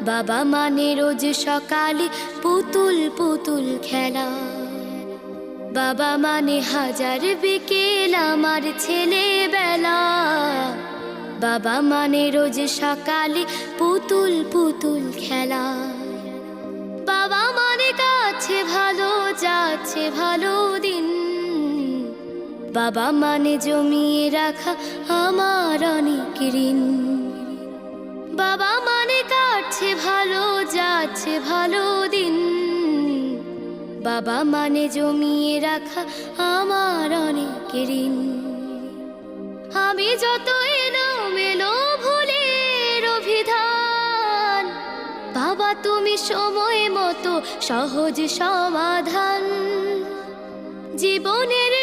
বাবা মানে রোজ সকালে পুতুল পুতুল খেলা। বাবা মানে হাজার বিকেল আমার ছেলেবেলা। বাবা মানে রোজ সকালে পুতুল পুতুল খেলা। বাবা মানে কাছে ভালো যাচ্ছে ভালো দিন। বাবা মানে জমিয়ে রাখা আমার অনেক ঋণ। বাবা মানে কাটছে ভালো যাচ্ছে ভালো দিন। বাবা মানে জমিয়ে রাখা আমার অনেক ঋণ। আমি যত এলোমেলো ভুলের অভিধান, বাবা তুমি সময় মতো সহজ সমাধান। জীবনের